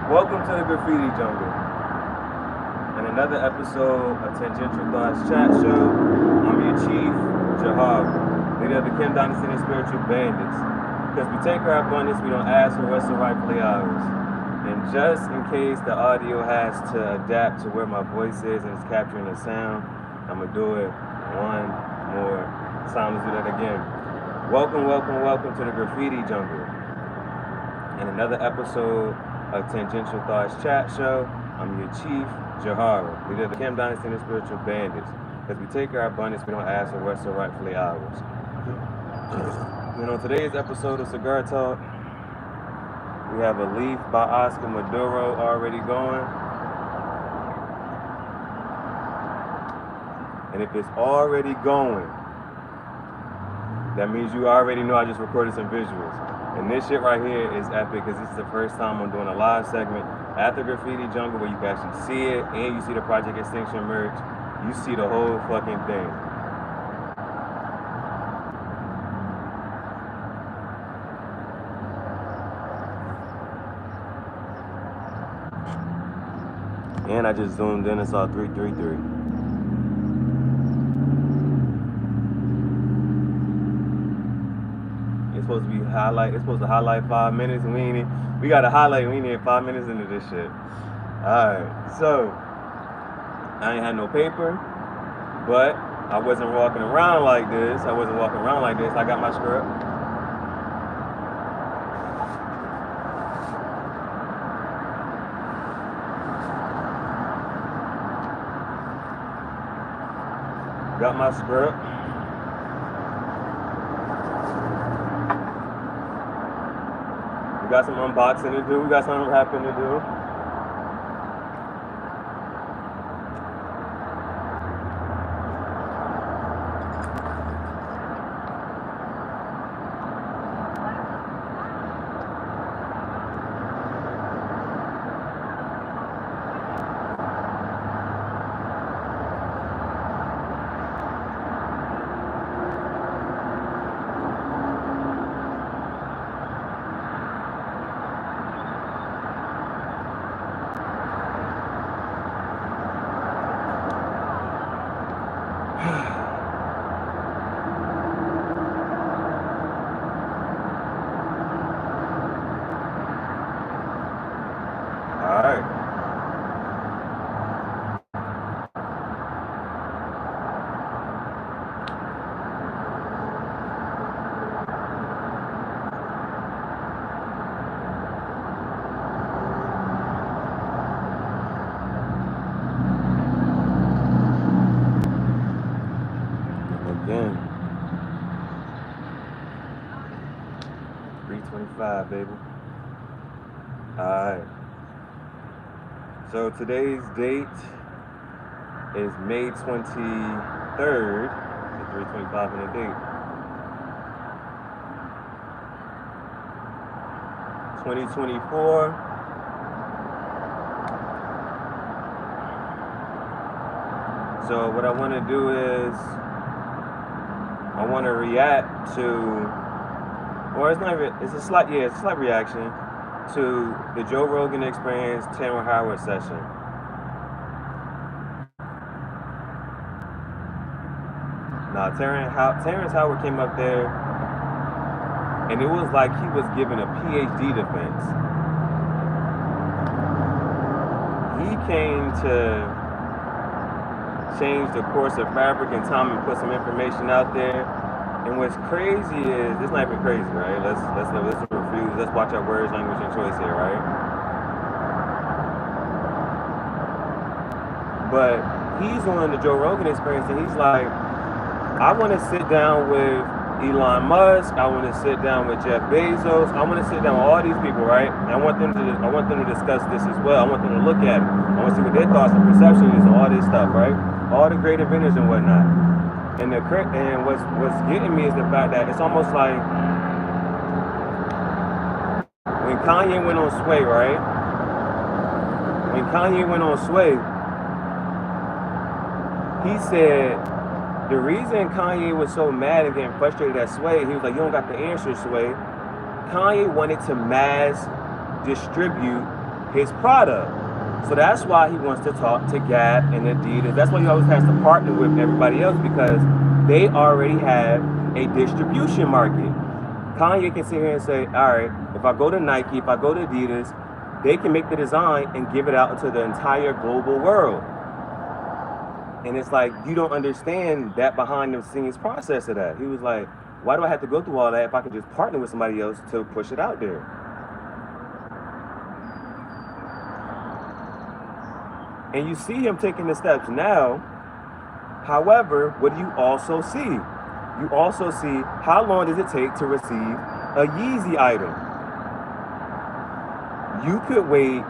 Welcome to the Graffiti Jungle and another episode of Tangential Thoughts Chat Show. I'm your chief, Jahar, leader of the Kim Dynasty and Spiritual Bandits. Because we take our abundance, we don't ask for what's rightfully ours. And just in case the audio has to adapt to where my voice is and it's capturing the sound, I'm going to do it one more time. Let's do that again. Welcome to the Graffiti Jungle and another episode of Tangential Thoughts Chat Show. I'm your chief, Jahara, leader of the Kim Dynasty and the Spiritual Bandits. Because we take our abundance, we don't ask for what's so rightfully ours. And on today's episode of Cigar Talk, we have a leaf by Oscar Maduro already going. And if it's already going, that means you already know I just recorded some visuals. And this shit right here is epic because this is the first time I'm doing a live segment at the Graffiti Jungle where you can actually see it and you see the Project Extinction merch. You see the whole fucking thing. And I just zoomed in and saw 333. It's supposed to highlight 5 minutes and we got to highlight, we ain't 5 minutes into this shit. Alright, so I ain't had no paper, but I wasn't walking around like this. I got my script. Got my script. We got some unboxing to do. We got some wrapping to do. Again, 325, baby. Alright. So today's date is May 23rd. 325 in the date. 2024. So what I want to do is I want to react to, or it's not even, it's a slight reaction to the Joe Rogan Experience Terrence Howard session. Now, Terrence Howard came up there, and it was like he was giving a PhD defense. He came to change the course of fabric and time and put some information out there. And what's crazy is, it's not even crazy, right? Let's refuse. Let's watch our words, language, and choice here, right? But he's on the Joe Rogan Experience, and he's like, I want to sit down with Elon Musk. I want to sit down with Jeff Bezos. I want to sit down with all these people, right? And I want them to discuss this as well. I want them to look at it. I want to see what their thoughts and perceptions is on all this stuff, right? All the great inventors and whatnot. And what's getting me is the fact that it's almost like when Kanye went on Sway, right? When Kanye went on Sway, he said the reason Kanye was so mad and getting frustrated at Sway, he was like, you don't got the answer, Sway. Kanye wanted to mass distribute his product. So that's why he wants to talk to Gap and Adidas. That's why he always has to partner with everybody else, because they already have a distribution market. Kanye can sit here and say, all right, if I go to Nike, if I go to Adidas, they can make the design and give it out to the entire global world. And it's like, you don't understand that behind the scenes process of that. He was like, why do I have to go through all that if I could just partner with somebody else to push it out there? And you see him taking the steps now. However, what do you also see? You also see, how long does it take to receive a Yeezy item? You could wait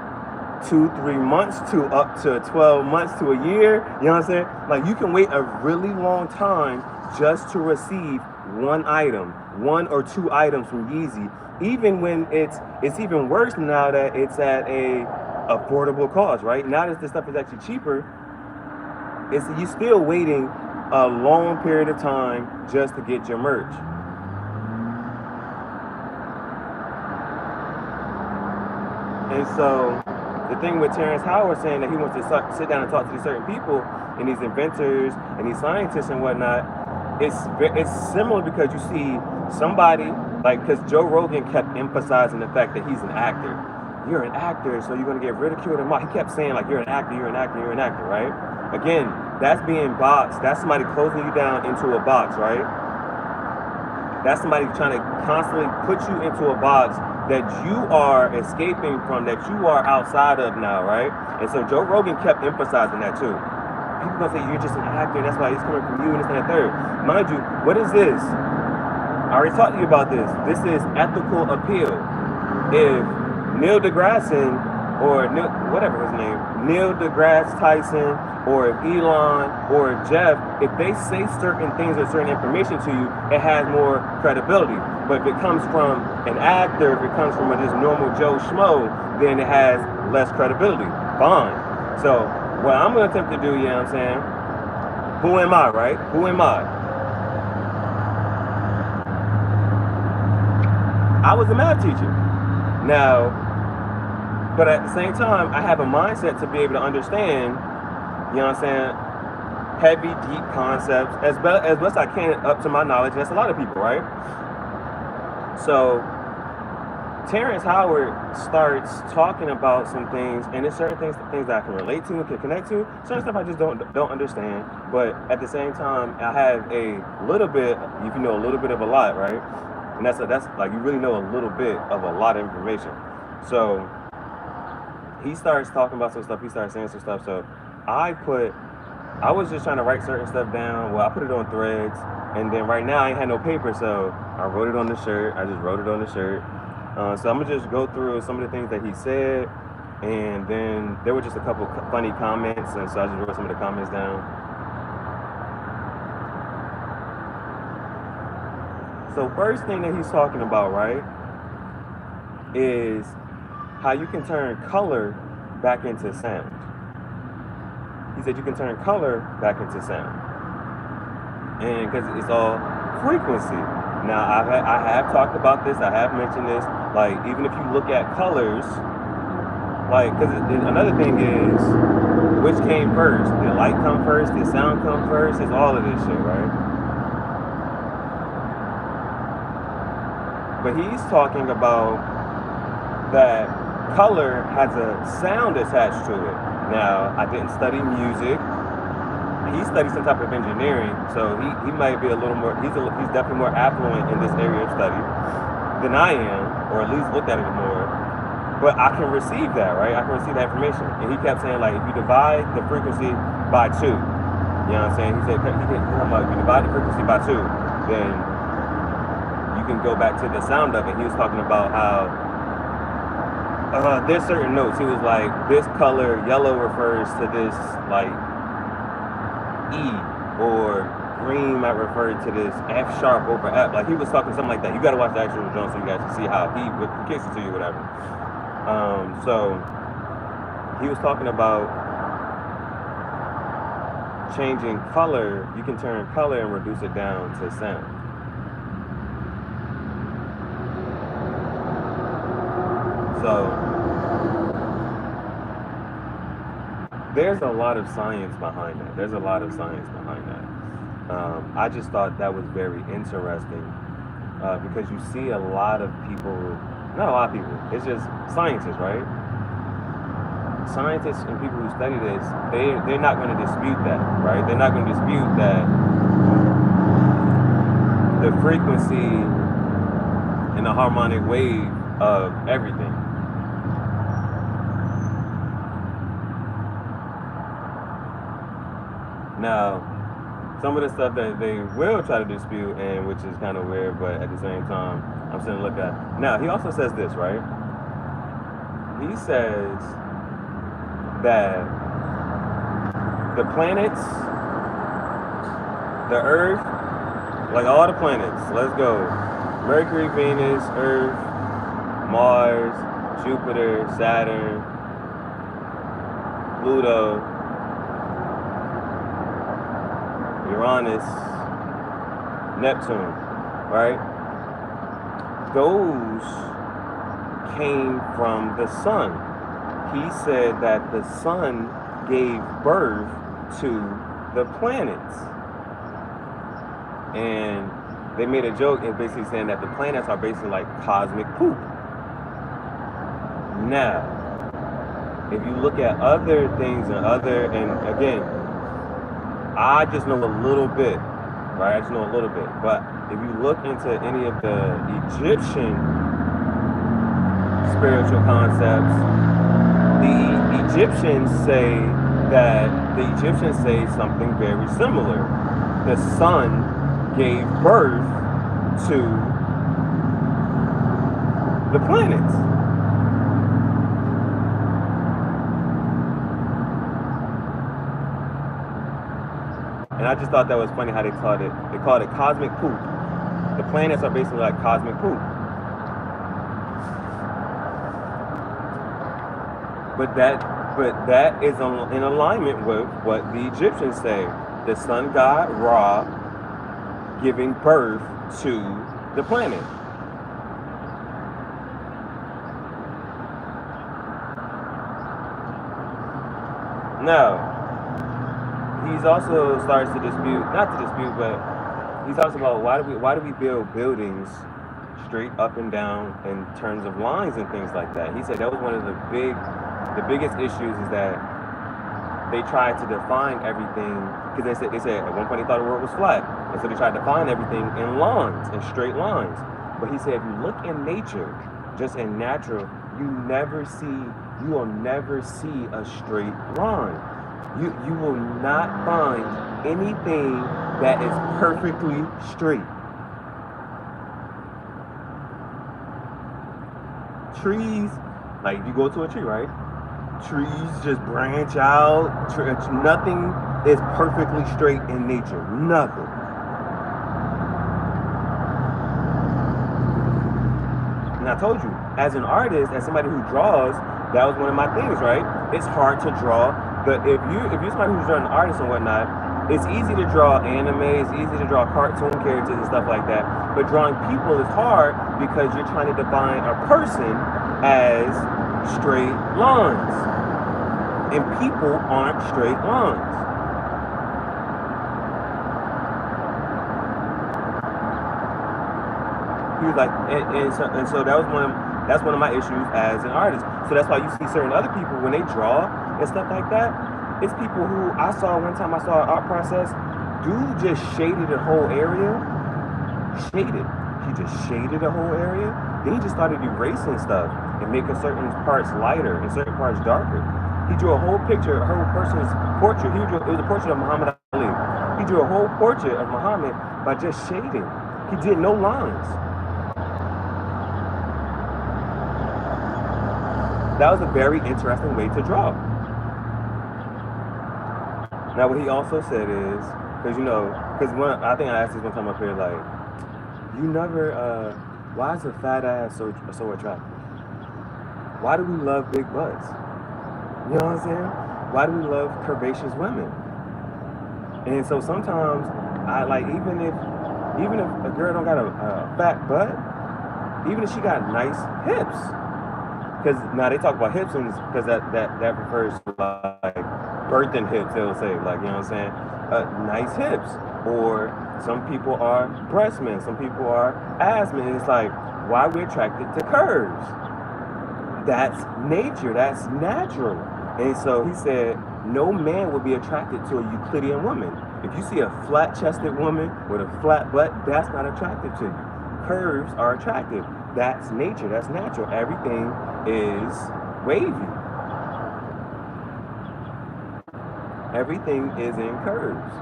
2-3 months to up to 12 months to a year. You know what I'm saying? Like, you can wait a really long time just to receive one item, 1 or 2 items from Yeezy. Even when it's even worse now that it's at a affordable cost, right? Now that this stuff is actually cheaper, you're still waiting a long period of time just to get your merch. And so the thing with Terrence Howard saying that he wants to sit down and talk to these certain people and these inventors and these scientists and whatnot, it's similar, because you see somebody, like, because Joe Rogan kept emphasizing the fact that he's an actor. You're an actor, so you're going to get ridiculed and mocked. He kept saying, like, you're an actor, you're an actor, you're an actor, right? Again, that's being boxed. That's somebody closing you down into a box, right? That's somebody trying to constantly put you into a box that you are escaping from, that you are outside of now, right? And so Joe Rogan kept emphasizing that too. People gonna say you're just an actor, that's why he's coming from you and this and that third. Mind you, what is this? I already talked to you about this. This is ethical appeal. If Neil deGrasse whatever his name, Neil deGrasse Tyson, or if Elon or Jeff, if they say certain things or certain information to you, it has more credibility. But if it comes from an actor, if it comes from just normal Joe Schmo, then it has less credibility. Fine. So what I'm going to attempt to do, you know what I'm saying? Who am I, right? Who am I? I was a math teacher. Now, but at the same time, I have a mindset to be able to understand, you know what I'm saying, heavy, deep concepts as best I can up to my knowledge. That's a lot of people, right? So Terrence Howard starts talking about some things, and there's certain things that I can relate to and can connect to. Certain stuff I just don't understand. But at the same time, I have a little bit, if you know a little bit of a lot, right? And that's like, you really know a little bit of a lot of information. So he starts talking about some stuff, he starts saying some stuff. So I was just trying to write certain stuff down. Well, I put it on Threads, and then right now I ain't had no paper, so I wrote it on the shirt. I just wrote it on the shirt. So I'm gonna just go through some of the things that he said, and then there were just a couple funny comments, and so I just wrote some of the comments down. So first thing that he's talking about, right, is how you can turn color back into sound. He said you can turn color back into sound, and because it's all frequency. Now I have talked about this. I have mentioned this. Like, even if you look at colors, like, because another thing is, which came first? Did light come first? Did sound come first? It's all of this shit, right? But he's talking about that color has a sound attached to it. Now, I didn't study music. He studied some type of engineering, so he might be a little more, he's definitely more affluent in this area of study than I am, or at least looked at it more. But I can receive that, right? I can receive that information. And he kept saying, like, if you divide the frequency by 2, you know what I'm saying? He said, if you divide the frequency by 2, then you can go back to the sound of it. He was talking about how there's certain notes. He was like, this color, yellow, refers to this, like, E, or green might refer to this F sharp over F. Like, he was talking something like that. You got to watch the actual drum so you guys can see how he kicks it to you, whatever. So he was talking about changing color. You can turn color and reduce it down to sound. So there's a lot of science behind that. There's a lot of science behind that. I just thought that was very interesting because you see a lot of people, not a lot of people, it's just scientists, right? Scientists and people who study this, they're not going to dispute that, right? They're not going to dispute that the frequency and the harmonic wave of everything. Now, some of the stuff that they will try to dispute, and which is kind of weird, but at the same time, I'm sitting to look at. Now, he also says this, right? He says that the planets, the Earth, like all the planets, let's go. Mercury, Venus, Earth, Mars, Jupiter, Saturn, Pluto, Uranus, Neptune, right? Those came from the sun. He said that the sun gave birth to the planets. And they made a joke and basically saying that the planets are basically like cosmic poop. Now, if you look at other things and again, I just know a little bit, right? I just know a little bit. But if you look into any of the Egyptian spiritual concepts, the Egyptians say something very similar. The sun gave birth to the planets. And I just thought that was funny how they called it. They called it cosmic poop. The planets are basically like cosmic poop. But that is in alignment with what the Egyptians say. The sun god Ra giving birth to the planet. Now, he's also starts to dispute, not to dispute, but he talks about why do we build buildings straight up and down in terms of lines and things like that. He said that was one of the biggest issues is that they tried to define everything because they said at one point they thought the world was flat, and so they tried to define everything in lines, in straight lines. But he said if you look in nature, just in natural, you will never see a straight line. You will not find anything that is perfectly straight. Trees, like you go to a tree, right? Trees just branch out. Nothing is perfectly straight in nature. Nothing. And I told you, as an artist, as somebody who draws, that was one of my things, right? It's hard to draw. But if you're somebody who's drawing an artist and whatnot, it's easy to draw anime, it's easy to draw cartoon characters and stuff like that. But drawing people is hard because you're trying to define a person as straight lines. And people aren't straight lines. He was like, and so that's one of my issues as an artist. So that's why you see certain other people when they draw and stuff like that. It's people who I saw one time. I saw an art process. Dude just shaded the whole area. He just shaded the whole area. Then he just started erasing stuff and making certain parts lighter and certain parts darker. He drew a whole picture, a whole person's portrait. It was a portrait of Muhammad Ali. He drew a whole portrait of Muhammad by just shading. He did no lines. That was a very interesting way to draw. Now, what he also said is, because I think I asked this one time up here, like, why is a fat ass so attractive? Why do we love big butts? You know what I'm saying? Why do we love curvaceous women? And so sometimes I like, even if a girl don't got a fat butt, even if she got nice hips, because now they talk about hips because that refers to like birthing hips, they'll say, like, you know what I'm saying? Nice hips. Or some people are breast men, some people are ass men. It's like, why we're attracted to curves? That's nature, that's natural. And so he said, no man would be attracted to a Euclidean woman. If you see a flat-chested woman with a flat butt, that's not attractive to you. Curves are attractive. That's nature, that's natural. Everything is wavy. Everything is in curves.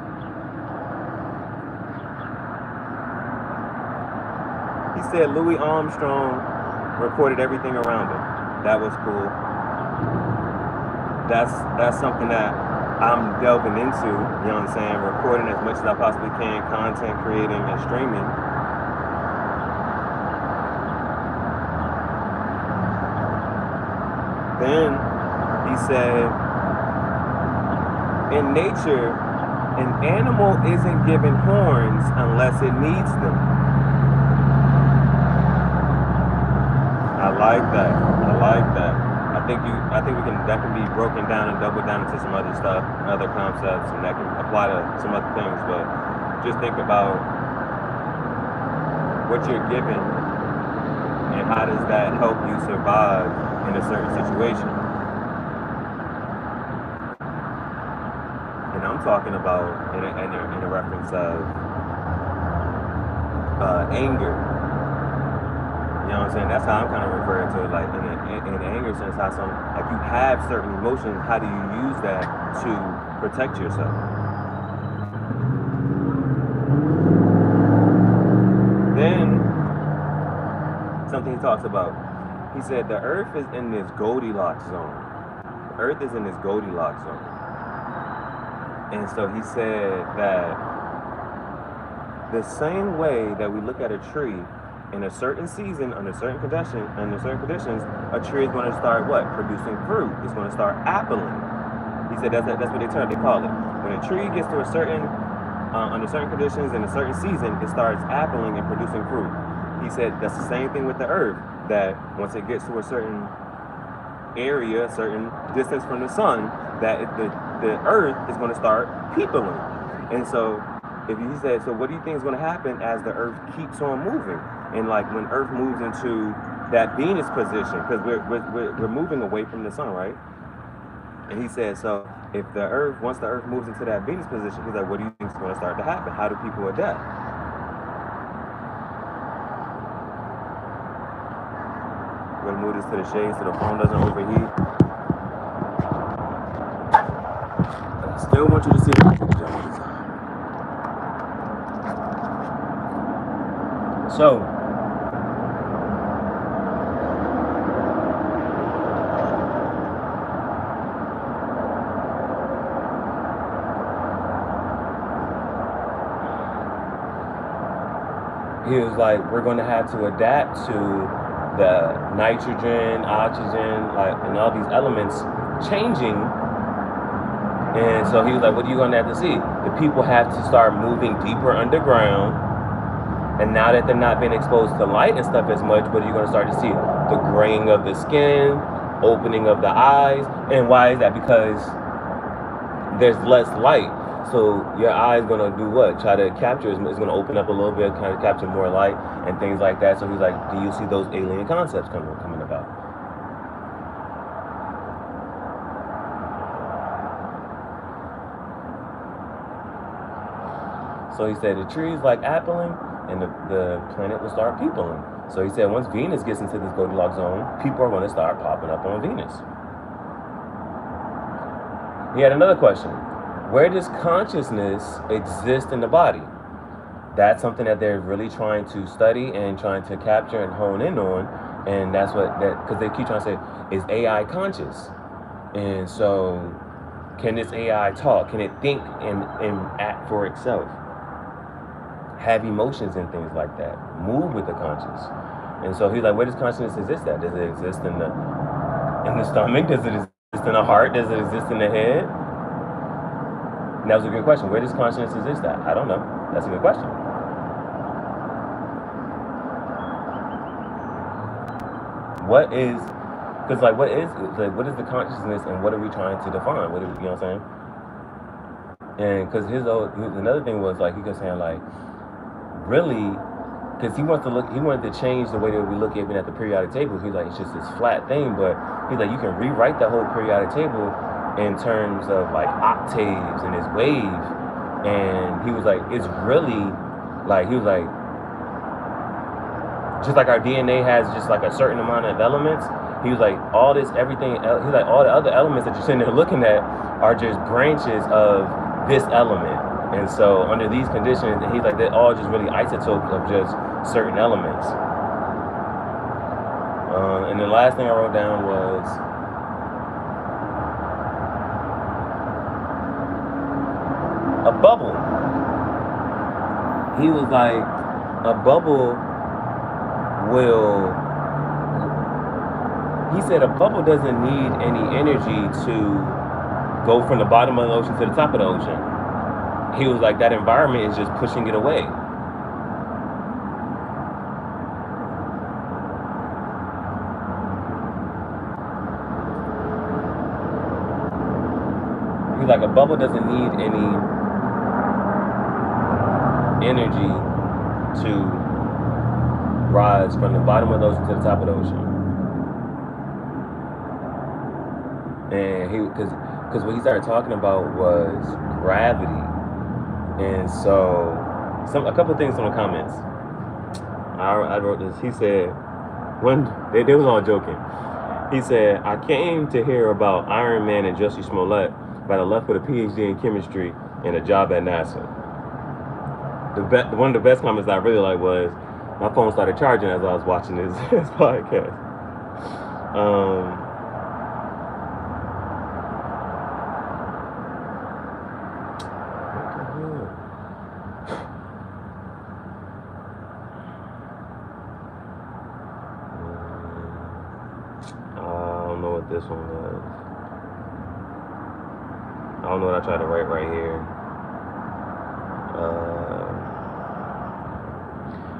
He said Louis Armstrong recorded everything around him. That was cool. That's something that I'm delving into, you know what I'm saying? Recording as much as I possibly can, content creating and streaming. Then he said, in nature, an animal isn't given horns unless it needs them. I like that. I like that. I think we can definitely be broken down and double down into some other stuff, other concepts, and that can apply to some other things. But just think about what you're given and how does that help you survive in a certain situation. And I'm talking about in a reference of anger. You know what I'm saying? That's how I'm kind of referring to it, like in anger sense, how like you have certain emotions, how do you use that to protect yourself? Then, something he talks about, he said the earth is in this Goldilocks zone. The earth is in this Goldilocks zone. And so he said that the same way that we look at a tree, in a certain season, under certain conditions, a tree is going to start what? Producing fruit. It's going to start appling. He said that's what they call it. When a tree gets to a certain, under certain conditions in a certain season, it starts appling and producing fruit. He said that's the same thing with the earth, that once it gets to a certain area, a certain distance from the sun, that the earth is going to start peopling. And so, if he said, so what do you think is going to happen as the earth keeps on moving? And like when earth moves into that Venus position, because we're moving away from the sun, right? And he said, so if once the earth moves into that Venus position, he's like, what do you think is going to start to happen? How do people adapt? We're going to move this to the shade so the phone doesn't overheat. But I still want you to see the picture all the time. So, he was like, we're going to have to adapt to the nitrogen, oxygen, like, and all these elements changing. And so he was like, what are you going to have to see? The people have to start moving deeper underground. And now that they're not being exposed to light and stuff as much, what are you going to start to see? The graying of the skin, opening of the eyes. And why is that? Because there's less light. So your eye is going to do what? Try to capture, it's going to open up a little bit, kind of capture more light and things like that. So he's like, do you see those alien concepts coming about? So he said the trees like appling, and the planet will start peopling. So he said once Venus gets into this Goldilocks zone, people are going to start popping up on Venus. He had another question. Where does consciousness exist in the body? That's something that they're really trying to study and trying to capture and hone in on. And that's because they keep trying to say, is AI conscious? And so, can this AI talk? Can it think and act for itself? Have emotions and things like that. Move with the conscious. And so he's like, where does consciousness exist at? Does it exist in the stomach? Does it exist in the heart? Does it exist in the head? And that was a good question. Where does consciousness exist at? I don't know. That's a good question. What is Because like, what is the consciousness, and what are we trying to define? What are, you know what I'm saying? And because another thing was like, he was saying like, really, because he wanted to change the way that we look even at the periodic table. He's like, it's just this flat thing, but he's like, you can rewrite the whole periodic table in terms of like octaves and its wave. And he was like, it's really like, he was like, just like our DNA has just like a certain amount of elements. He was like, all this, everything, he's like, all the other elements that you're sitting there looking at are just branches of this element. And so under these conditions, he's like, they're all just really isotopes of just certain elements. And the last thing I wrote down was, a bubble. He was like, a bubble he said a bubble doesn't need any energy to go from the bottom of the ocean to the top of the ocean. He was like, that environment is just pushing it away. He's like, a bubble doesn't need any energy to rise from the bottom of the ocean to the top of the ocean. And because what he started talking about was gravity. And so, a couple of things in the comments. I wrote this. He said, they was all joking. He said, I came to hear about Iron Man and Jussie Smollett, but I left with a PhD in chemistry and a job at NASA. One of the best comments I really liked was, my phone started charging as I was watching this podcast. This one was, I don't know what I tried to write right here.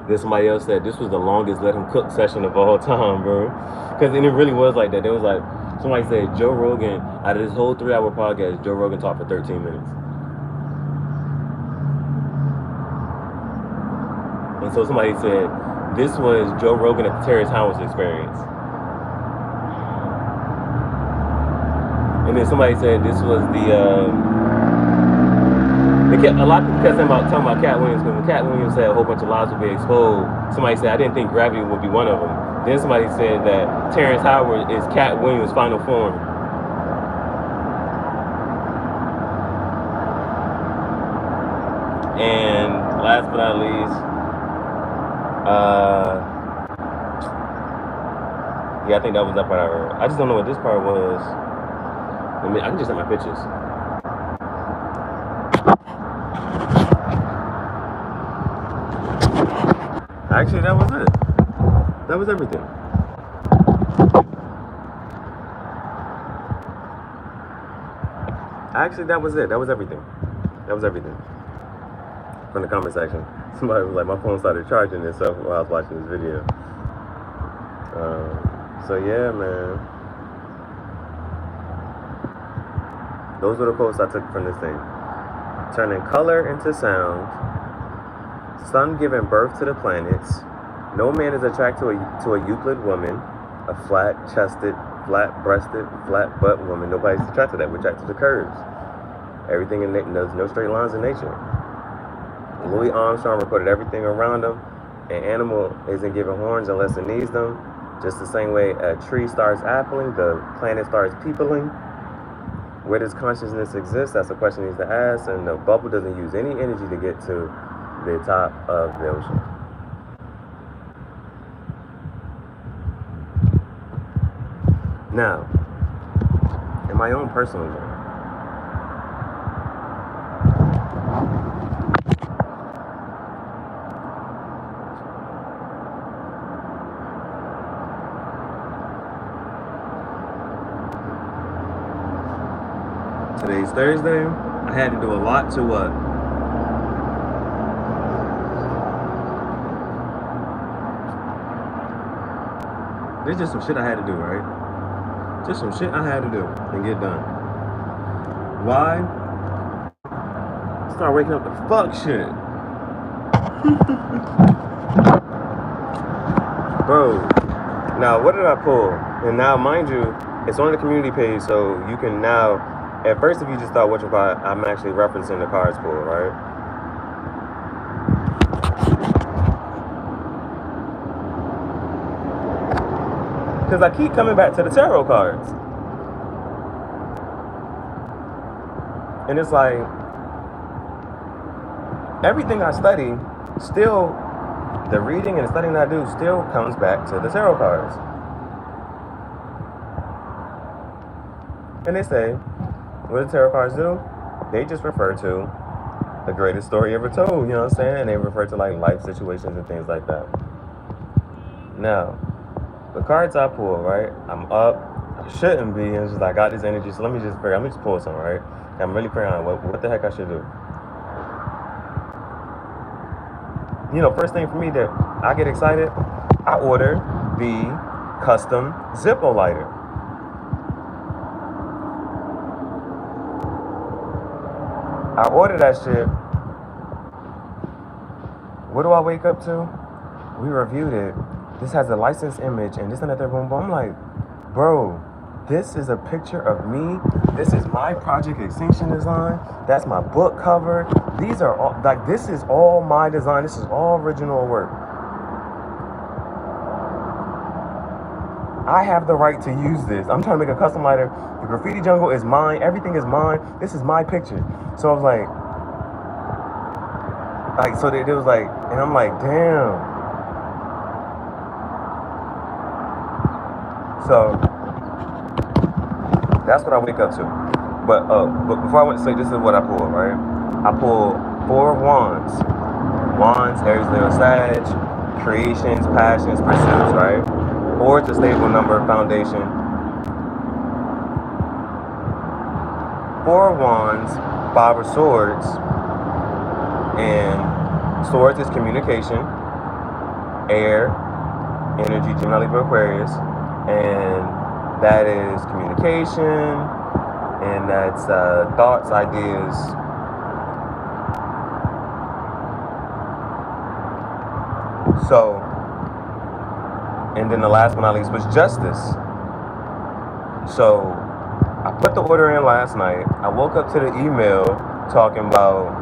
Then somebody else said this was the longest let him cook session of all time, bro. Because it really was like that. There was like, somebody said Joe Rogan, out of this whole 3-hour podcast, Joe Rogan talked for 13 minutes. And so somebody said this was Joe Rogan at the Terrence experience. And then somebody said this was a lot of people kept talking about Cat Williams, because when Cat Williams said a whole bunch of lies would be exposed, somebody said, I didn't think gravity would be one of them. Then somebody said that Terrence Howard is Cat Williams' final form. And last but not least, yeah, I think that was that part I wrote. I just don't know what this part was. I can just have my pictures. Actually, that was it. That was everything. Actually, that was it. That was everything. That was everything. From the comment section. Somebody was like, my phone started charging itself while I was watching this video. So yeah, man. Those were the quotes I took from this thing. Turning color into sound. Sun giving birth to the planets. No man is attracted to a Euclid woman. A flat-chested, flat-breasted, flat-butt woman. Nobody's attracted to that. We're attracted to curves. Everything in nature, there's no straight lines in nature. Louis Armstrong recorded everything around him. An animal isn't given horns unless it needs them. Just the same way a tree starts appling, the planet starts peopling. Where does consciousness exist? That's a question he needs to ask. And the bubble doesn't use any energy to get to the top of the ocean. Now, in my own personal journey, today's Thursday. I had to do a lot to what? There's just some shit I had to do, right? Just some shit I had to do and get done. Why? Start waking up to fuck shit. Bro, now what did I pull? And now, mind you, it's on the community page, so you can now, at first if you just thought whatchamacallit, I'm actually referencing the cards pull, right? Because I keep coming back to the tarot cards. And it's like, everything I study, still, the reading and the studying I do still comes back to the tarot cards. And they say, what do tarot cards do? They just refer to the greatest story ever told, you know what I'm saying? And they refer to like life situations and things like that. Now, the cards I pull, right? I'm up, I shouldn't be, and it's just like, I got this energy, so let me just pull some, right? I'm really praying on what the heck I should do. You know, first thing for me that I get excited, I order the custom Zippo lighter. I ordered that shit. What do I wake up to? We reviewed it. This has a licensed image and this and that, boom, boom. I'm like, bro, this is a picture of me. This is my Project Extinction design. That's my book cover. These are all, like, this is all my design. This is all original work. I have the right to use this. I'm trying to make a custom lighter. The graffiti jungle is mine. Everything is mine. This is my picture. So I was like, so it was like, and I'm like, damn. So that's what I wake up to. But before I went to sleep, this is what I pulled, right? I pulled 4 wands. Wands, Aries, Leo, Sag, creations, passions, pursuits, right? 4 is a stable number, foundation. 4 wands, 5 of swords, and swords is communication, air, energy, Gemini, Libra, Aquarius, and that is communication, and that's thoughts, ideas. So, and then the last but not least was justice. So, I put the order in last night. I woke up to the email talking about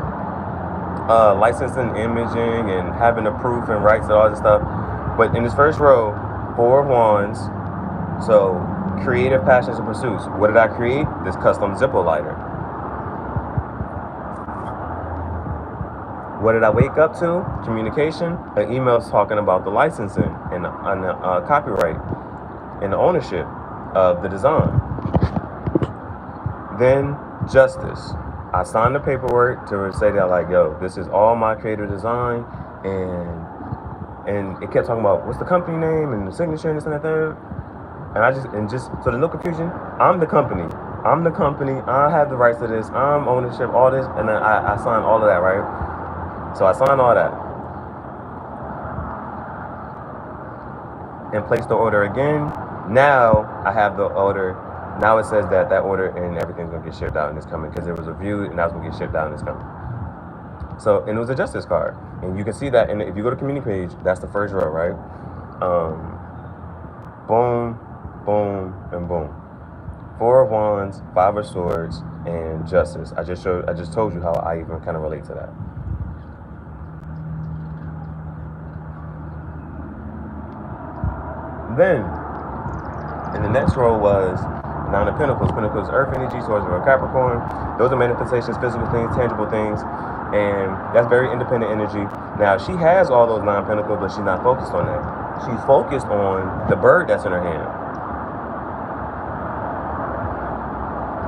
licensing, imaging, and having the proof and rights and all this stuff. But in this first row, 4 of wands. So, creative passions and pursuits. What did I create? This custom Zippo lighter. What did I wake up to? Communication. An email talking about the licensing and the copyright and the ownership of the design. Then justice. I signed the paperwork to say that, like, yo, this is all my creative design, and it kept talking about what's the company name and the signature and this and that third. And just so there's no confusion, I'm the company. I have the rights to this. I'm ownership, all this, and then I signed all of that, right? So I signed all that and placed the order again. Now I have the order. Now it says that order and everything's gonna get shipped out and it's coming because it was reviewed and now it's gonna get shipped out and it's coming. So, and it was a justice card, and you can see that. And if you go to community page, that's the first row, right? Boom, boom, and boom. 4 of wands, 5 of swords, and justice. I just told you how I even kind of relate to that. Then, in the next row was 9 of Pentacles. Pentacles, earth energy, swords of Capricorn. Those are manifestations, physical things, tangible things, and that's very independent energy. Now, she has all those 9 Pentacles, but she's not focused on that. She's focused on the bird that's in her hand.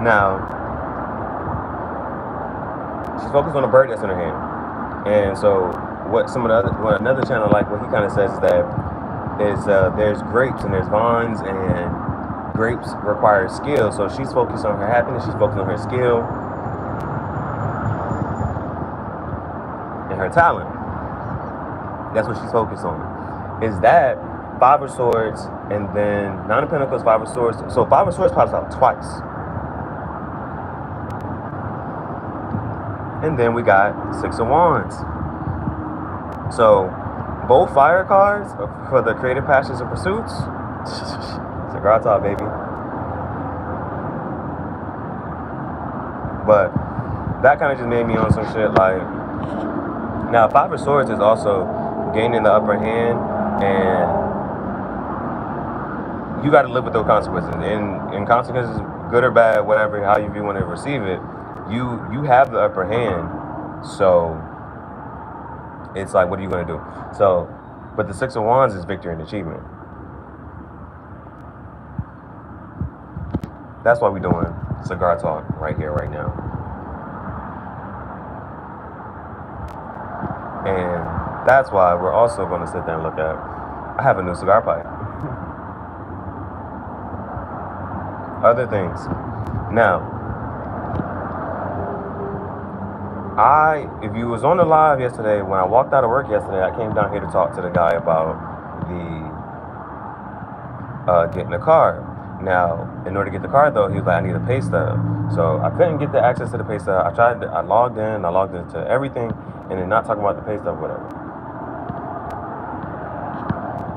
Now, she's focused on the bird that's in her hand. And so, what another channel, like what he kind of says is that there's grapes and there's vines, and grapes require skill. So she's focused on her happiness, she's focused on her skill and her talent. That's what she's focused on. Is that 5 of swords And then Nine of Pentacles, Five of Swords. So Five of Swords pops out twice. And then we got Six of Wands. So both fire cards for the creative passions and pursuits. Cigar talk, baby. But that kind of just made me on some shit like, now Five of Swords is also gaining the upper hand, and you got to live with those consequences. And consequences, good or bad, whatever, how you want to receive it, you have the upper hand. So it's like, what are you going to do? So, but the Six of Wands is victory and achievement. That's why we're doing cigar talk right here, right now. And that's why we're also going to sit there and look at, I have a new cigar pipe. Other things. Now, if you was on the live yesterday, when I walked out of work yesterday, I came down here to talk to the guy about the getting a card. Now, in order to get the card though, he was like, I need a pay stub. So I couldn't get the access to the pay stub. I logged into everything, and then not talking about the pay stub, whatever.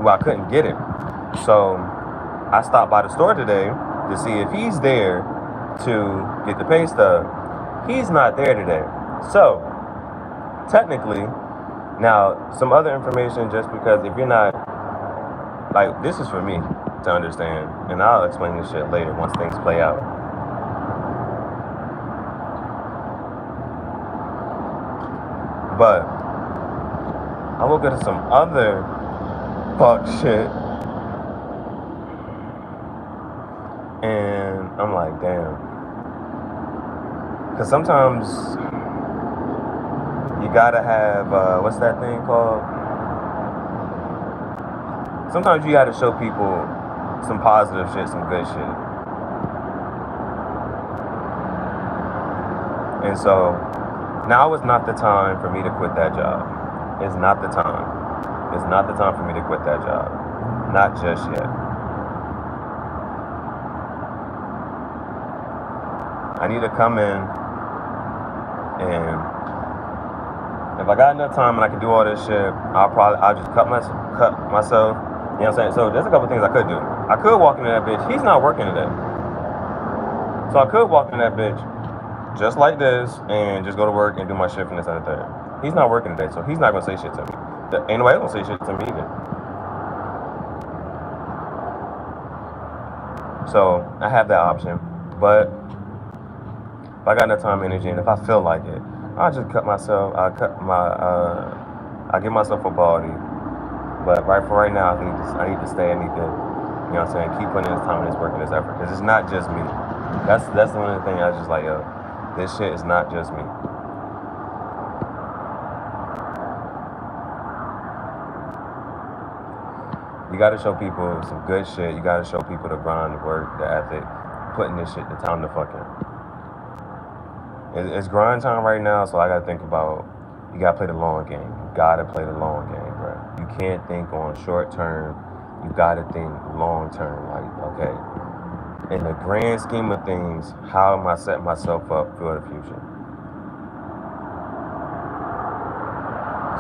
Well, I couldn't get it. So I stopped by the store today to see if he's there to get the pay stub. He's not there today. So technically, now some other information, just because if you're not, like, this is for me to understand, and I'll explain this shit later once things play out. But I will get to some other fuck shit, and I'm like, damn, because sometimes you gotta have what's that thing called? Sometimes you gotta show people some positive shit, some good shit. And so now is not the time for me to quit that job. It's not the time. It's not the time for me to quit that job. Not just yet. I need to come in, and if I got enough time and I can do all this shit, I'll just cut myself. You know what I'm saying? So there's a couple things I could do. I could walk into that bitch. He's not working today. So I could walk into that bitch just like this and just go to work and do my shit from this and that. He's not working today, so he's not going to say shit to me. Ain't nobody else going to say shit to me either. So I have that option. But if I got enough time, energy, and if I feel like it, I'll just cut myself. I give myself a body. But right now, I need to stay. I need to, you know what I'm saying, keep putting in this time and this work and this effort. Because it's not just me. That's one of the things I was just like, yo, this shit is not just me. You got to show people some good shit. You got to show people the grind, the work, the ethic, putting this shit, the time to fucking. It's grind time right now, so I got to think about, you got to play the long game. You got to play the long game, bro. You can't think on short term. You got to think long term. Like, okay, in the grand scheme of things, how am I setting myself up for the future?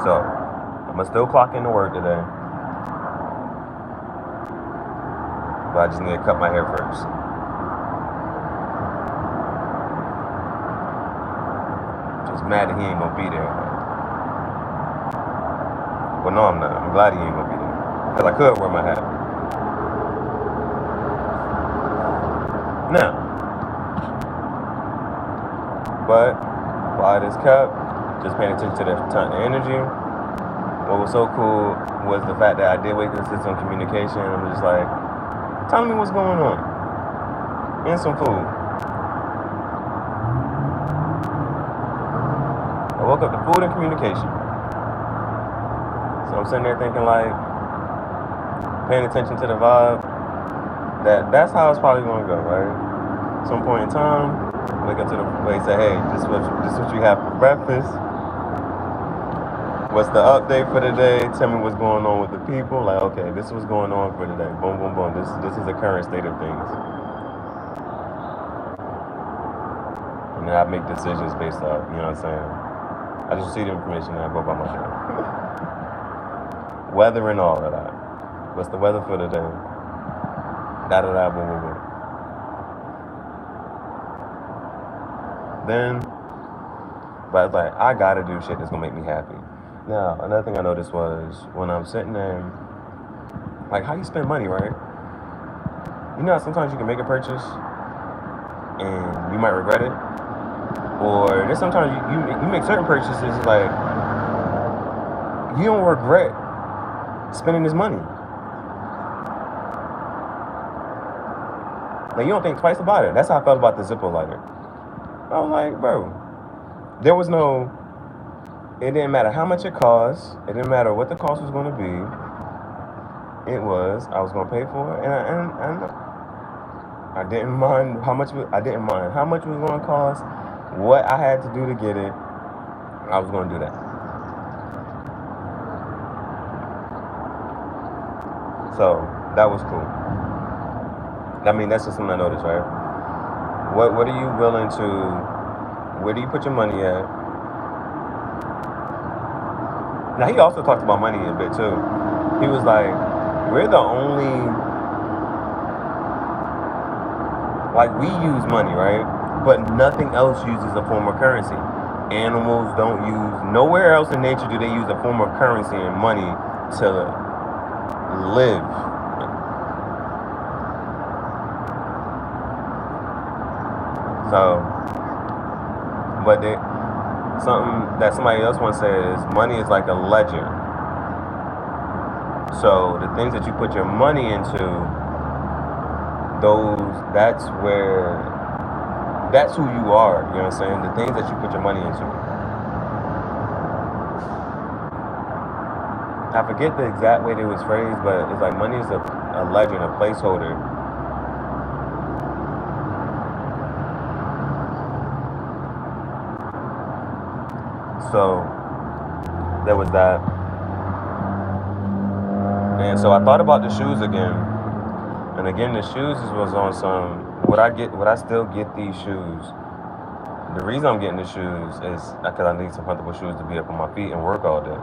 So, I'm going to still clock into work today. But I just need to cut my hair first. Just mad that he ain't gonna be there. Well, no, I'm not. I'm glad he ain't gonna be there. Because I could wear my hat. Now, but while this kept, just paying attention to the energy. What was so cool was the fact that I did wake up to some communication. I'm just like, tell me what's going on. And some food. I woke up to food and communication. So I'm sitting there thinking, like, paying attention to the vibe. That's how it's probably gonna go, right? Some point in time, wake up to the place, say, hey, this is what you have for breakfast. What's the update for today? Tell me what's going on with the people. Like, okay, this is what's going on for today. Boom, boom, boom. This is the current state of things. And then I make decisions based off, you know what I'm saying? I just see the information and I go by myself. Weather and all of that. What's the weather for today? Da-da-da, boom, boom, boom. Then, but it's like, I gotta do shit that's gonna make me happy. Now, another thing I noticed was when I'm sitting there, like, how you spend money, right? You know how sometimes you can make a purchase and you might regret it? Or there's sometimes you make certain purchases like, you don't regret spending this money. Like, you don't think twice about it. That's how I felt about the Zippo lighter. I was like, bro, there was no, it didn't matter how much it cost. It didn't matter what the cost was going to be. I was going to pay for it. And I didn't mind how much, I didn't mind how much it was going to cost, what I had to do to get it. I was going to do that. So that was cool. I mean, that's just something I noticed, right? What are you willing to, where do you put your money at? Now, he also talked about money a bit, too. He was like, we're the only, like, we use money, right? But nothing else uses a form of currency. Animals don't use, nowhere else in nature do they use a form of currency and money to live. So, but something that somebody else once said is money is like a ledger. So the things that you put your money into, that's who you are, you know what I'm saying? The things that you put your money into. I forget the exact way it was phrased, but it's like money is a ledger and a placeholder. So there was that. And so I thought about the shoes again. And again, the shoes was on some, would I still get these shoes? The reason I'm getting the shoes is because I need some comfortable shoes to be up on my feet and work all day.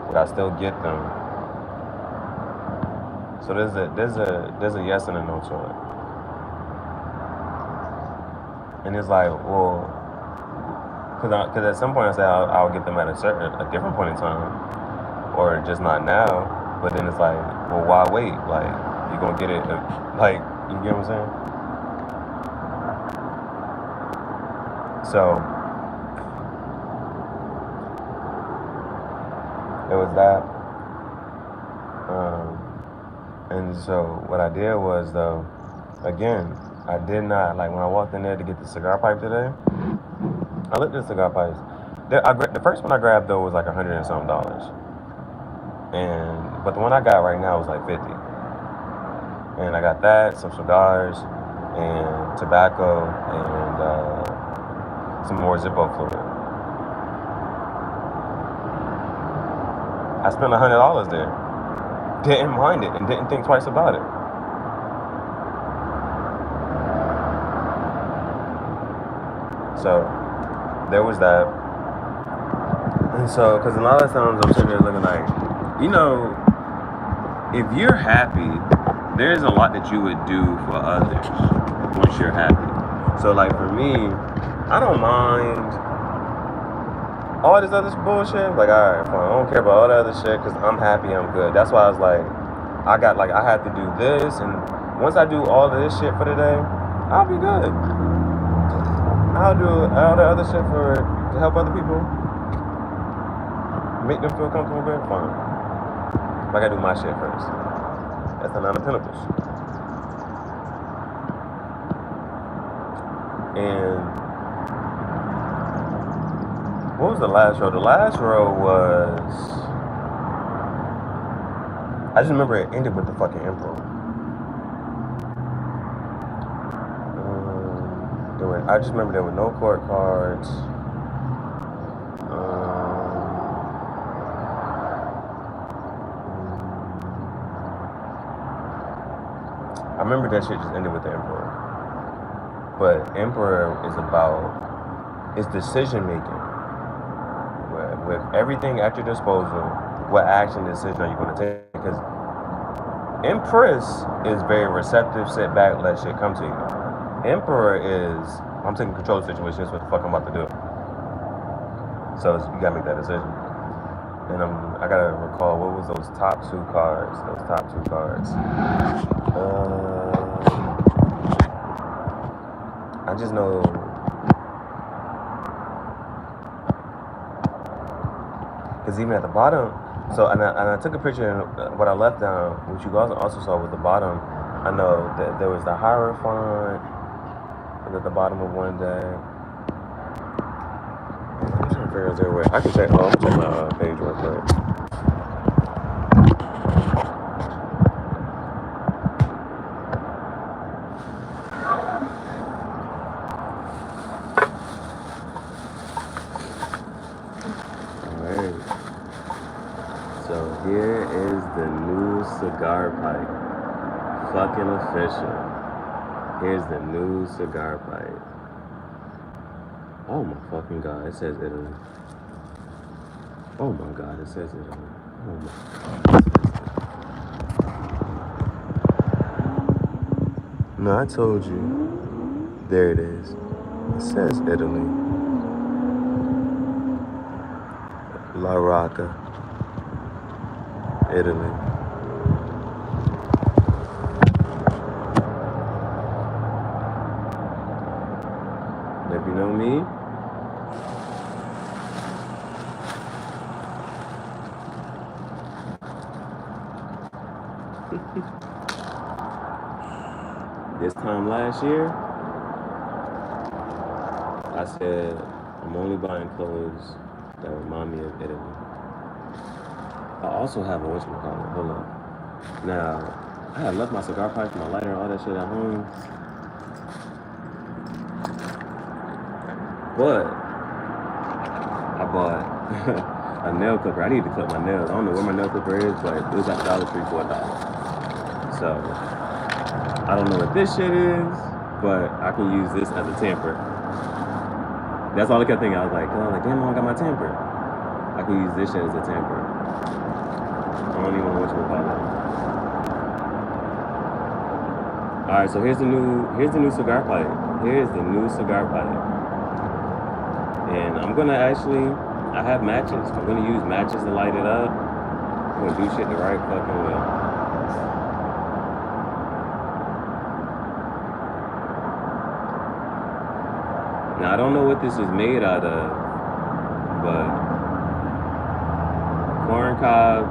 Would I still get them? So there's a yes and a no to it. And it's like, well, because at some point I say I'll get them at a different point in time, or just not now. But then it's like, well, why wait? Like, you're gonna get it, like, you get what I'm saying? So there was that. And so what I did was, though, again, I did not, like, when I walked in there to get the cigar pipe today, I looked at the cigar pipes. The first one I grabbed, though, was like $100 and something. But the one I got right now was like $50. And I got that, some cigars, and tobacco, and some more Zippo fluid. I spent $100 there. Didn't mind it and didn't think twice about it. So there was that. And so, because a lot of times I'm sitting there looking like, you know, if you're happy, there's a lot that you would do for others once you're happy. So, like, for me, I don't mind all this other bullshit. Like, all right, fine. I don't care about all that other shit because I'm happy, I'm good. That's why I was like, I have to do this. And once I do all of this shit for the day, I'll be good. I'll do all the other shit to help other people. Make them feel comfortable, good, fine. But I gotta do my shit first. That's the 9 of Pentacles. And what was the last row? The last row was, I just remember it ended with the fucking Emperor. I just remember there were no court cards. I remember that shit just ended with the Emperor. But Emperor is about its decision making. With everything at your disposal, what action decision are you going to take? Because Empress is very receptive, sit back, let shit come to you. Emperor is, I'm taking control of the situation, this is what the fuck I'm about to do. So you gotta make that decision. And I gotta recall, what was those top two cards? I just know. Because even at the bottom, so and I took a picture, and what I left down, which you guys also saw was the bottom. I know that there was the Hierophant at the bottom of one deck. I'm trying to figure out their way. I can check. Oh, I'm gonna check my page real quick. Alright. So here is the new cigar pipe. Fucking official. Here's the new cigar pipe. Oh my fucking god, it says Italy. Oh my god, it says Italy. Oh my god. No, I told you. There it is. It says Italy. La Rocca. Italy. And if you know me, this time last year, I said I'm only buying clothes that remind me of Italy. I also have a whatchamacallit. Hold up. Now, I had left my cigar pipe, my lighter, all that shit at home. But I bought a nail clipper. I need to clip my nails. I don't know where my nail clipper is, but it was at Dollar Tree for $1. So I don't know what this shit is, but I can use this as a tamper. That's all I kept thinking. I was like, damn, I don't got my tamper. I can use this shit as a tamper. I don't even know what you call it. Alright, so here's the new cigar pipe. Here's the new cigar pipe. And I'm gonna I have matches. I'm gonna use matches to light it up. I'm gonna do shit the right fucking way. Now I don't know what this is made out of, but corn cob,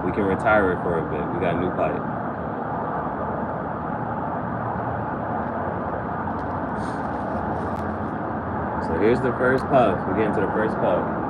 we can retire it for a bit. We got a new pipe. So here's the first puff. We're getting to the first puff.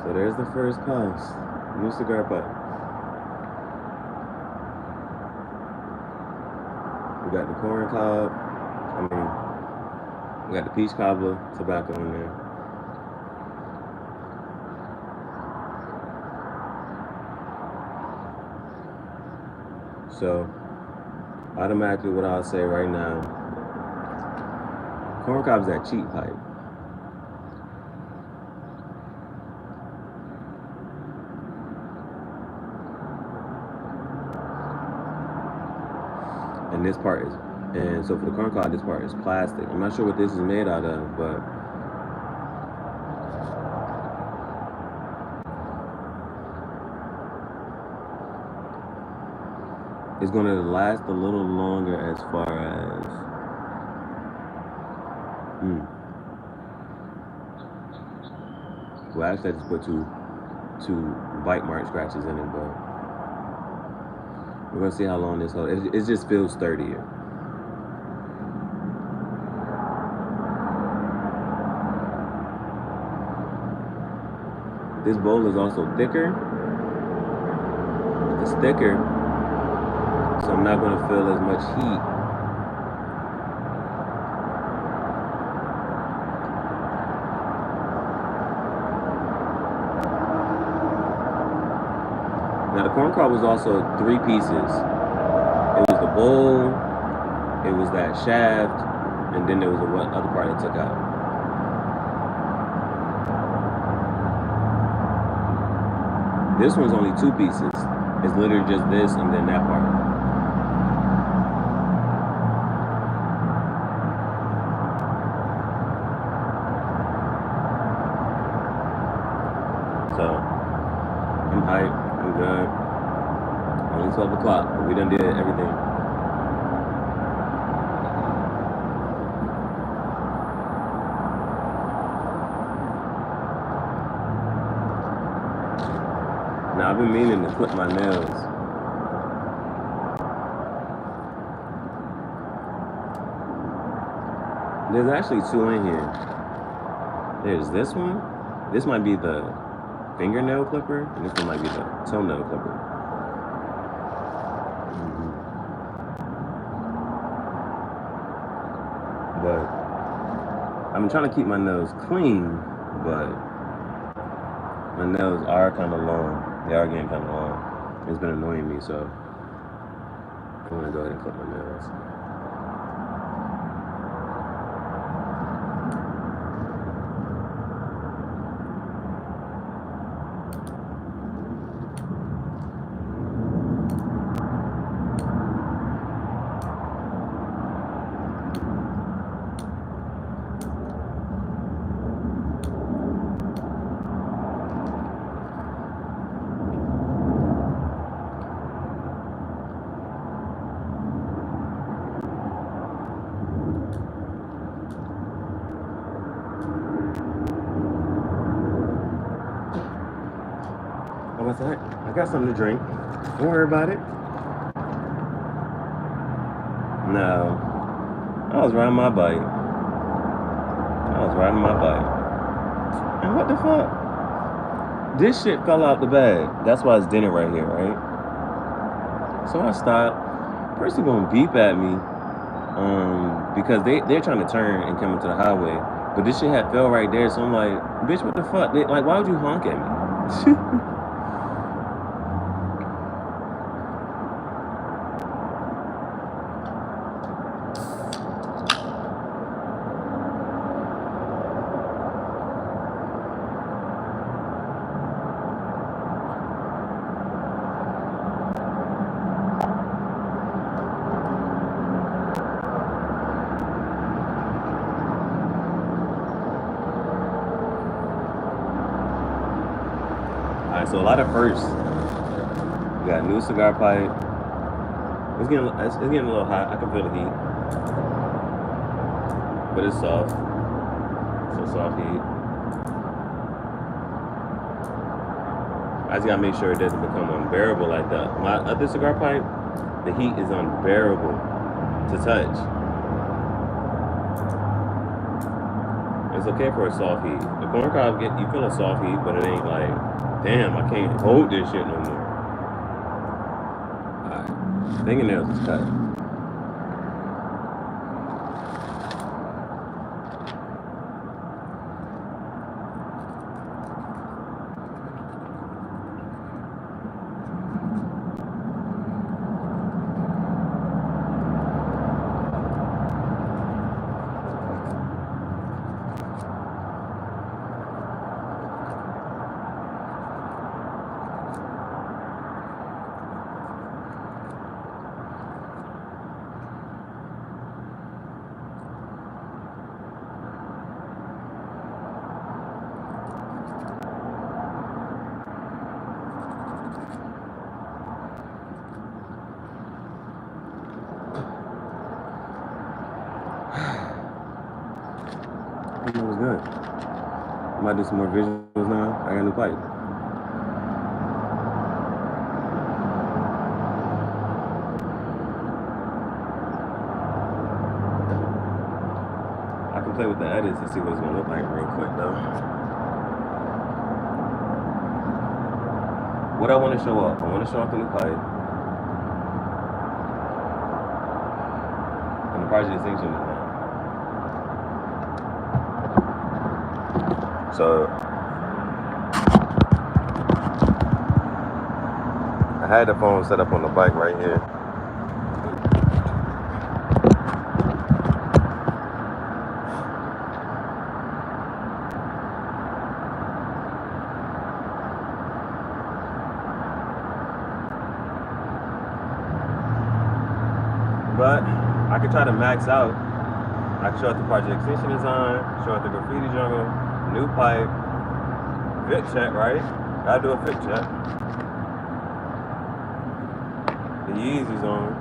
So there's the first house. New cigar pipe. We got the corn cob. We got the peach cobbler tobacco in there. So automatically what I'll say right now, corn cob is that cheap pipe. And this part is, and so for the corn cob, this part is plastic. I'm not sure what this is made out of, but it's going to last a little longer as far as well, actually I just put two bite mark scratches in it, but we're gonna see how long this holds. It just feels sturdier. This bowl is also thicker. It's thicker, so I'm not gonna feel as much heat. Now the corn cob was also 3 pieces. It was the bowl, it was that shaft, and then there was the other part I took out. This one's only 2 pieces. It's literally just this and then that part. So I'm hyped. I'm good. Only 12 o'clock, but we done did everything. Now I've been meaning to clip my nails. There's actually 2 in here. There's this one. This might be the fingernail clipper, and this one might be the toenail clipper. But I'm trying to keep my nails clean, but my nails are kind of long. They are getting kind of long. It's been annoying me, so I'm gonna go ahead and clip my nails. I got something to drink. Don't worry about it. No. I was riding my bike. And what the fuck? This shit fell out the bag. That's why it's dented right here, right? So I stopped. Person gonna beep at me because they're trying to turn and come into the highway. But this shit had fell right there, so I'm like, bitch, what the fuck? Like, why would you honk at me? So a lot of firsts. We got new cigar pipe. It's getting a little hot. I can feel the heat, but it's soft. So soft heat. I just gotta make sure it doesn't become unbearable like that. My other cigar pipe, the heat is unbearable to touch. It's okay for a soft heat. The corn cob, you feel a soft heat, but it ain't like, damn, I can't hold this shit no more. Alright, fingernails is cut. It was good. I might do some more visuals now. I got a new pipe. I can play with the edits and see what it's gonna look like real quick though. What I want to show off? I want to show off the new pipe and the project distinction design. So I had the phone set up on the bike right here. But I could try to max out. I can show it the project extension design, show it the graffiti jungle, new pipe, fit check, right? Gotta do a fit check. The Yeezys on.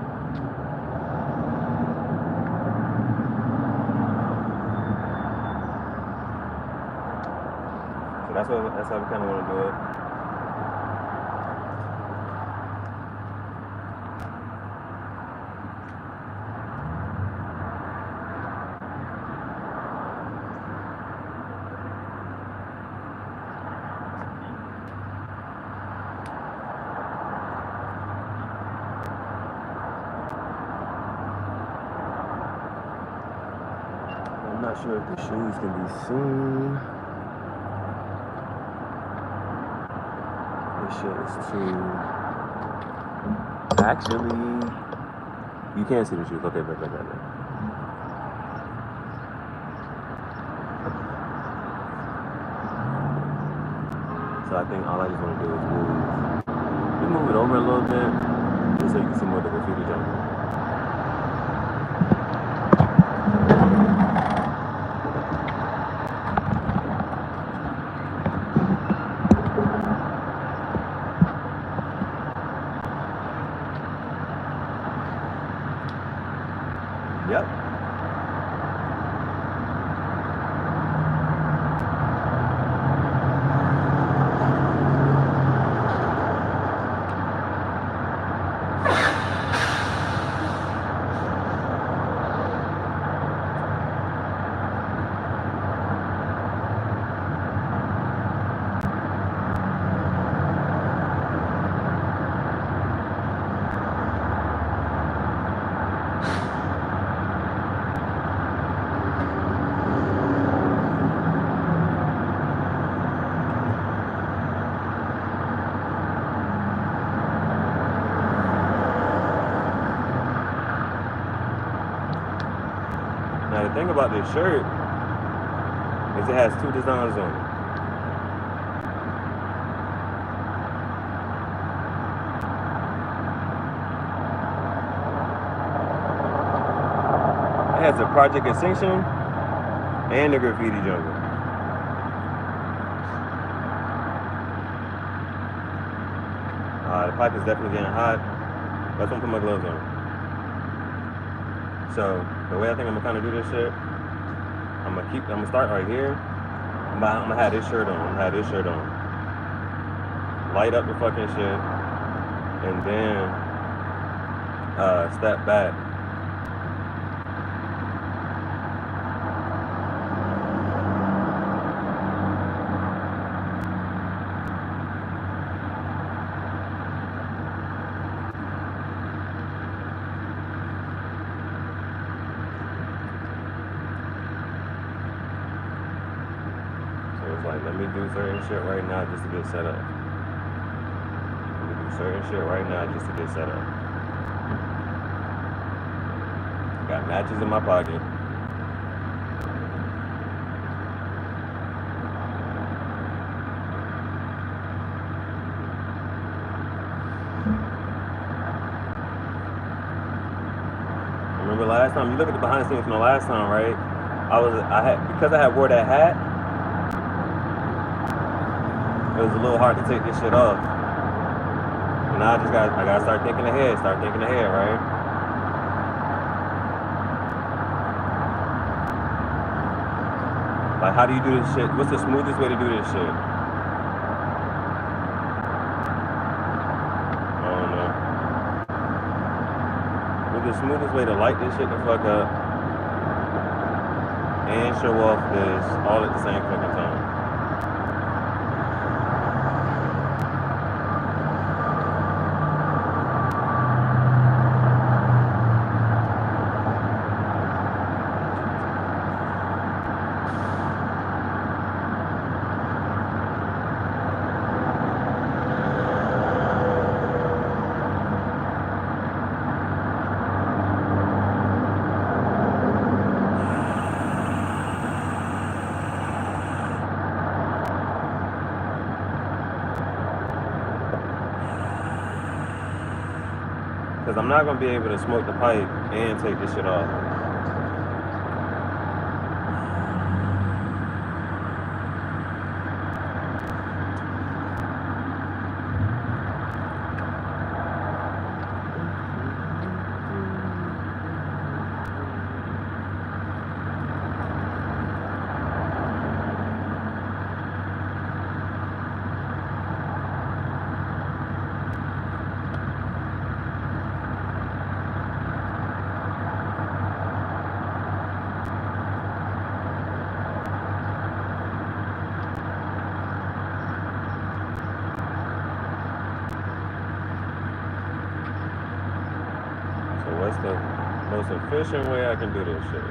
So that's how we kind of want to do it. I'm not sure if the shoes can be seen. This shit is too... Actually, you can't see the shoes. Okay, right. So I think all I just want to do is move it over a little bit, just so you can see more of the graffiti jungle. Yep. Now the thing about this shirt is it has two designs on it. It has a project extinction and the graffiti jungle. The pipe is definitely getting hot. That's why I'm putting my gloves on. So the way I think I'm gonna kind of do this shit, I'm gonna start right here. I'm gonna have this shirt on. Light up the fucking shit, and then step back. So it's like, let me do certain shit right now just to get set up. Let me do certain shit right now just to get set up. Got matches in my pocket. Remember last time? You look at the behind the scenes from the last time, right? Because I had wore that hat. It was a little hard to take this shit off. And now I gotta start thinking ahead. Right? Like, how do you do this shit? What's the smoothest way to do this shit? I don't know. What's the smoothest way to light this shit the fuck up and show off this all at the same fucking time? Because I'm not going to be able to smoke the pipe and take this shit off. What's the most efficient way I can do this shit?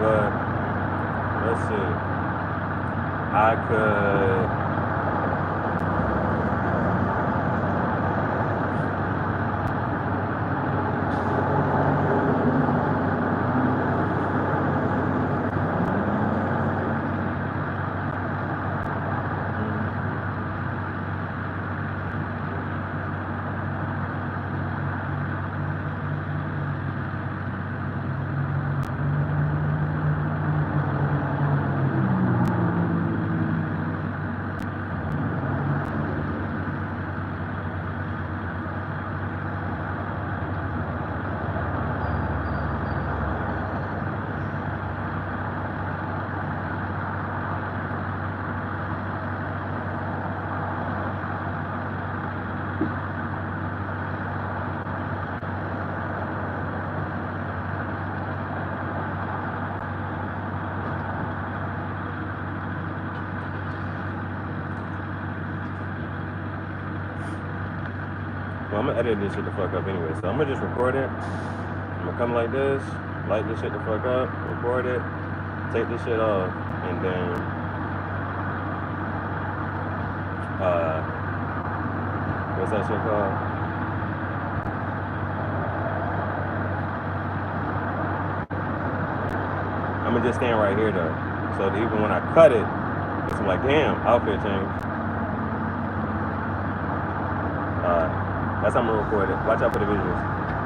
But let's see. I could Well, I'm gonna edit this shit the fuck up anyway, so I'm gonna just record it. I'm gonna come like this, light this shit the fuck up, record it, take this shit off, and then what's that shit called? I'm gonna just stand right here though, so that even when I cut it, it's like, damn, outfit change. That's how I'm gonna record it. Watch out for the visuals.